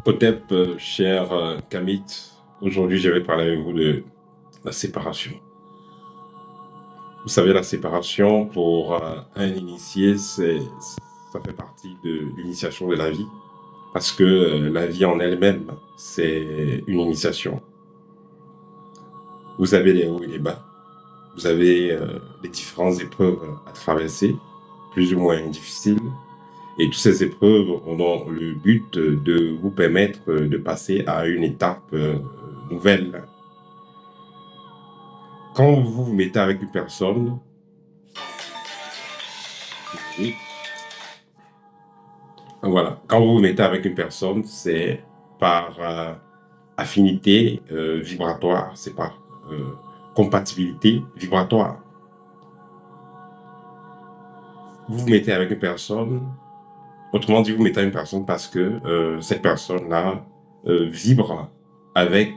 Otep, cher Kamit, aujourd'hui je vais parler avec vous de la séparation. Vous savez, la séparation pour un initié, ça fait partie de l'initiation de la vie, parce que la vie en elle-même, c'est une initiation. Vous avez les hauts et les bas, vous avez les différentes épreuves à traverser, plus ou moins difficiles, et toutes ces épreuves ont le but de vous permettre de passer à une étape nouvelle. Quand vous vous mettez avec une personne, voilà, quand vous vous mettez avec une personne, c'est par affinité vibratoire, c'est par compatibilité vibratoire. Vous vous mettez avec une personne, autrement dit, vous mettez avec une personne parce que cette personne-là vibre avec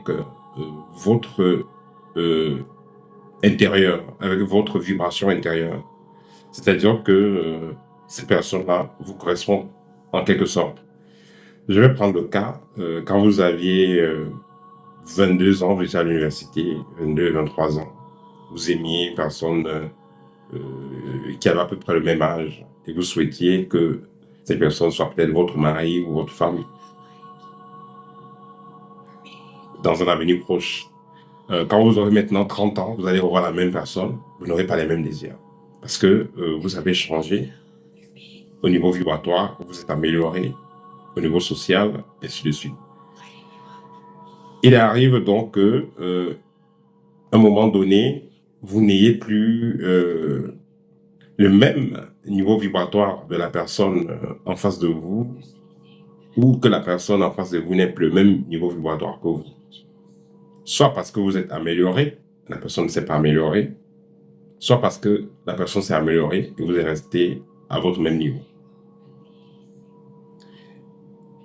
votre intérieur, avec votre vibration intérieure. C'est-à-dire que cette personne-là vous correspond en quelque sorte. Je vais prendre le cas, quand vous aviez 22 ans, vous étiez à l'université, 22, 23 ans, vous aimiez une personne qui avait à peu près le même âge et vous souhaitiez que cette personne soit peut-être votre mari ou votre femme dans un avenir proche. Quand vous aurez maintenant 30 ans, vous allez revoir la même personne, vous n'aurez pas les mêmes désirs. Parce que vous avez changé au niveau vibratoire, vous êtes amélioré au niveau social, et ainsi de suite. Il arrive donc que, à un moment donné, vous n'ayez plus le même niveau vibratoire de la personne en face de vous, ou que la personne en face de vous n'ait plus le même niveau vibratoire que vous. Soit parce que vous êtes amélioré, la personne ne s'est pas améliorée, soit parce que la personne s'est améliorée et vous êtes resté à votre même niveau.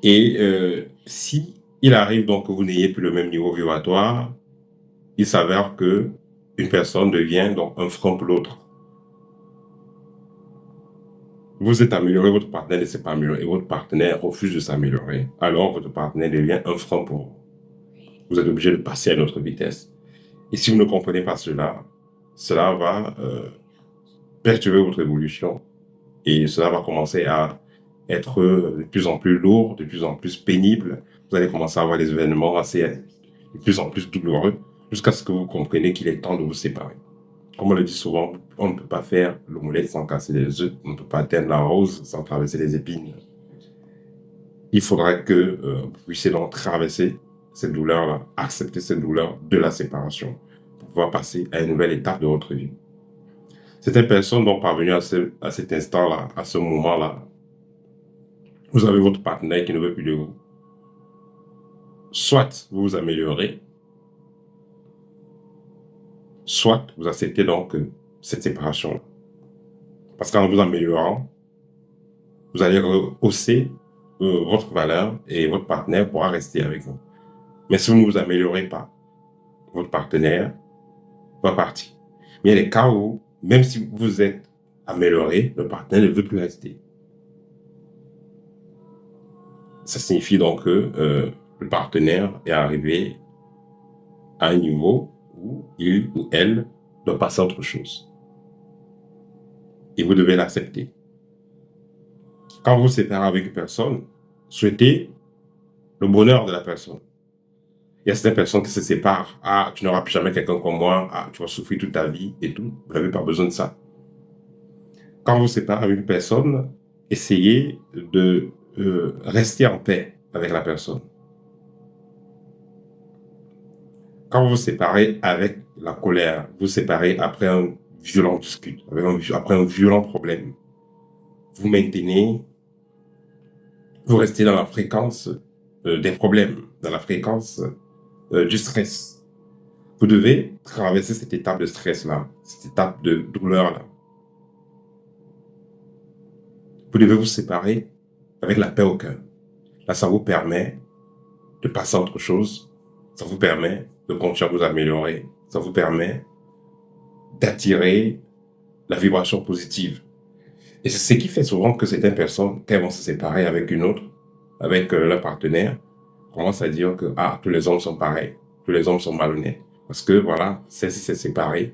Et si il arrive donc que vous n'ayez plus le même niveau vibratoire, il s'avère que une personne devient donc un frein pour l'autre. Vous êtes amélioré, votre partenaire ne s'est pas amélioré, et votre partenaire refuse de s'améliorer. Alors votre partenaire devient un frein pour vous. Vous êtes obligé de passer à une autre vitesse. Et si vous ne comprenez pas cela, cela va perturber votre évolution et cela va commencer à être de plus en plus lourd, de plus en plus pénible. Vous allez commencer à avoir des événements de plus en plus douloureux jusqu'à ce que vous compreniez qu'il est temps de vous séparer. Comme on le dit souvent, on ne peut pas faire l'omelette sans casser les œufs, on ne peut pas atteindre la rose sans traverser les épines. Il faudra que vous puissiez donc traverser cette douleur-là, accepter cette douleur de la séparation pour pouvoir passer à une nouvelle étape de votre vie. Certaines personnes sont parvenues à cet instant-là, à ce moment-là. Vous avez votre partenaire qui ne veut plus de vous. Soit vous vous améliorez, soit vous acceptez donc cette séparation. Parce qu'en vous améliorant, vous allez rehausser votre valeur et votre partenaire pourra rester avec vous. Mais si vous ne vous améliorez pas, votre partenaire va partir. Mais il y a des cas où, même si vous êtes amélioré, le partenaire ne veut plus rester. Ça signifie donc que le partenaire est arrivé à un niveau où il ou elle doit passer à autre chose. Et vous devez l'accepter. Quand vous vous séparez avec une personne, souhaitez le bonheur de la personne. Il y a certaines personnes qui se séparent. Ah, tu n'auras plus jamais quelqu'un comme moi. Ah, tu vas souffrir toute ta vie et tout. Vous n'avez pas besoin de ça. Quand vous vous séparez avec une personne, essayez de rester en paix avec la personne. Quand vous vous séparez avec la colère, vous vous séparez après un violent discute, après un violent problème, vous maintenez, vous restez dans la fréquence des problèmes, dans la fréquence du stress. Vous devez traverser cette étape de stress-là, cette étape de douleur-là. Vous devez vous séparer avec la paix au cœur. Là, ça vous permet de passer à autre chose, ça vous permet de continuer à vous améliorer, ça vous permet d'attirer la vibration positive. Et c'est ce qui fait souvent que certaines personnes, quand elles vont se séparer avec une autre, avec leur partenaire, commence à dire que tous les hommes sont pareils, tous les hommes sont malhonnêtes. Parce que voilà, celle-ci s'est séparée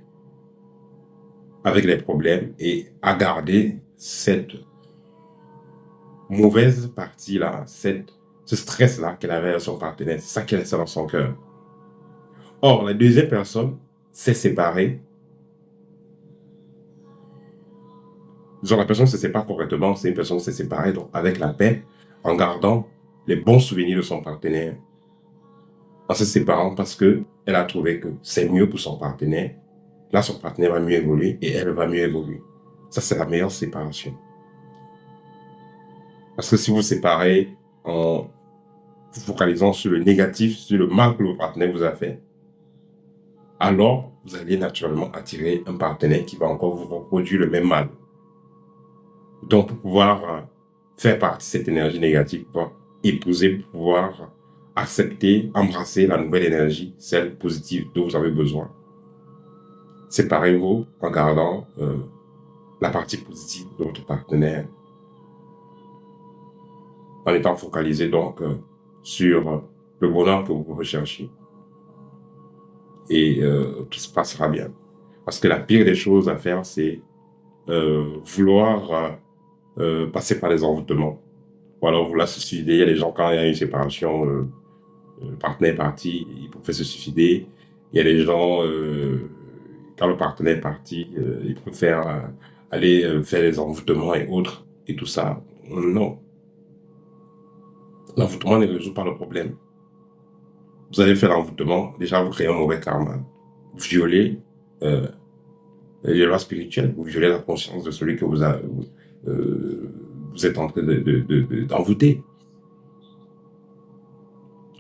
avec les problèmes et a gardé cette mauvaise partie-là, ce stress-là qu'elle avait avec son partenaire. C'est ça qui restait dans son cœur. Or, la deuxième personne s'est séparée. Disons, la personne ne se sépare correctement, c'est une personne qui s'est séparée donc, avec la paix, en gardant les bons souvenirs de son partenaire, en se séparant parce qu'elle a trouvé que c'est mieux pour son partenaire. Là, son partenaire va mieux évoluer et elle va mieux évoluer. Ça, c'est la meilleure séparation. Parce que si vous séparez en vous focalisant sur le négatif, sur le mal que le partenaire vous a fait, alors vous allez naturellement attirer un partenaire qui va encore vous reproduire le même mal. Donc, pour pouvoir faire partie de cette énergie négative, pour épouser, pour pouvoir accepter, embrasser la nouvelle énergie, celle positive dont vous avez besoin, séparez-vous en gardant la partie positive de votre partenaire, en étant focalisé donc sur le bonheur que vous recherchez. Et tout se passera bien. Parce que la pire des choses à faire, c'est vouloir passer par les envoûtements. Ou alors vouloir se suicider. Il y a des gens, quand il y a une séparation, le partenaire est parti, ils préfèrent se suicider. Il y a des gens, quand le partenaire est parti, ils préfèrent aller faire les envoûtements et autres. Et tout ça, non. L'envoûtement ne résout pas le problème. Vous allez faire l'envoûtement, déjà vous créez un mauvais karma. Vous violez les lois spirituelles, vous violez la conscience de celui que vous êtes en train d'envoûter.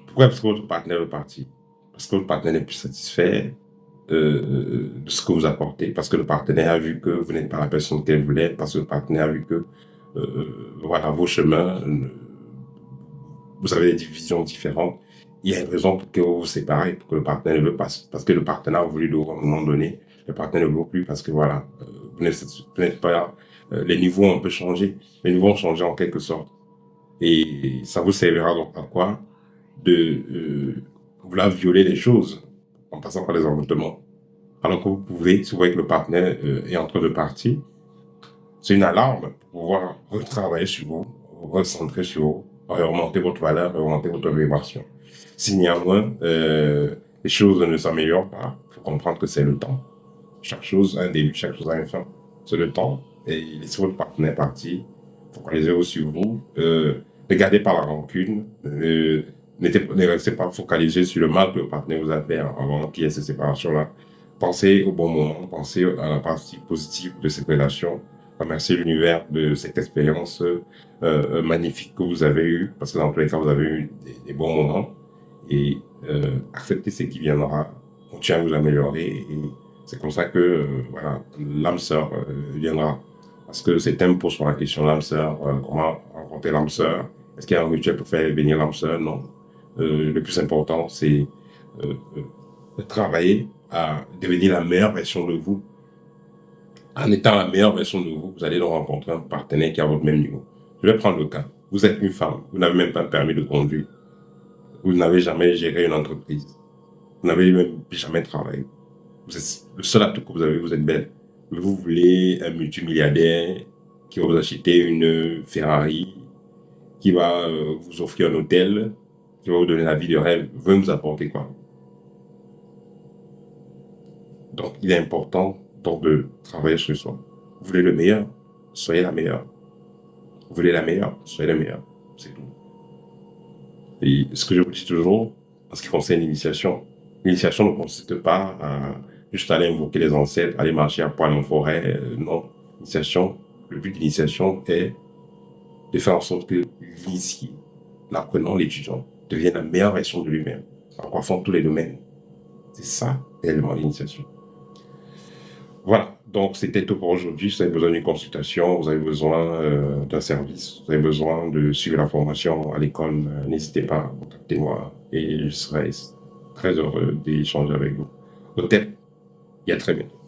Pourquoi? Parce que votre partenaire est parti. Parce que votre partenaire n'est plus satisfait de ce que vous apportez. Parce que le partenaire a vu que vous n'êtes pas la personne qu'elle voulait. Parce que le partenaire a vu que voilà, vos chemins, vous avez des visions différentes. Il y a une raison pour que vous vous séparez, pour que le partenaire ne veut pas. Parce que le partenaire a voulu de vous à un moment donné. Le partenaire ne veut plus parce que voilà, vous n'êtes pas. Les niveaux ont un peu changé. Les niveaux ont changé en quelque sorte. Et ça vous servira donc à quoi? De vouloir violer les choses en passant par les envoûtements. Alors que vous pouvez, si vous voyez que le partenaire est en train de partir, c'est une alarme pour pouvoir retravailler sur vous, recentrer sur vous, remonter votre valeur, remonter votre vibration. Si néanmoins les choses ne s'améliorent pas, il faut comprendre que c'est le temps. Chaque chose a un début, chaque chose a une fin. C'est le temps. Et laissez votre partenaire partir, focalisez-vous sur vous, ne gardez pas la rancune, ne restez pas focalisé sur le mal que le partenaire vous a fait avant qu'il y ait cette séparation-là. Pensez au bon moment, pensez à la partie positive de cette relation. Remerciez l'univers de cette expérience magnifique que vous avez eue, parce que dans tous les cas, vous avez eu des bons moments. Et acceptez ce qui viendra, continuez à vous améliorer. Et c'est comme ça que voilà, l'âme sœur viendra. Parce que c'est un peu sur la question l'âme sœur, comment rencontrer l'âme sœur. Est-ce qu'il y a un rituel pour faire venir l'âme sœur? Non. Le plus important, c'est de travailler à devenir la meilleure version de vous. En étant la meilleure version de vous, vous allez donc rencontrer un partenaire qui est à votre même niveau. Je vais prendre le cas. Vous êtes une femme, vous n'avez même pas permis de conduire. Vous n'avez jamais géré une entreprise. Vous n'avez même jamais travaillé. Vous êtes le seul atout que vous avez, vous êtes belle. Mais vous voulez un multimilliardaire qui va vous acheter une Ferrari, qui va vous offrir un hôtel, qui va vous donner la vie de rêve, veut vous apporter quoi? Donc, il est important donc, de travailler sur soi. Vous voulez le meilleur, soyez la meilleure. Vous voulez la meilleure, soyez la meilleure. C'est tout. Et ce que je vous dis toujours, en ce qui concerne l'initiation ne consiste pas à juste aller invoquer les ancêtres, aller marcher à poil en forêt. Non. L'initiation, le but de l'initiation est de faire en sorte que l'initié, l'apprenant, l'étudiant, devienne la meilleure version de lui-même, en coiffant tous les domaines. C'est ça, réellement, l'initiation. Voilà, donc c'était tout pour aujourd'hui. Si vous avez besoin d'une consultation, vous avez besoin d'un service, vous avez besoin de suivre la formation à l'école, n'hésitez pas, contactez-moi et je serai très heureux d'échanger avec vous. Peut-être, et à très bientôt.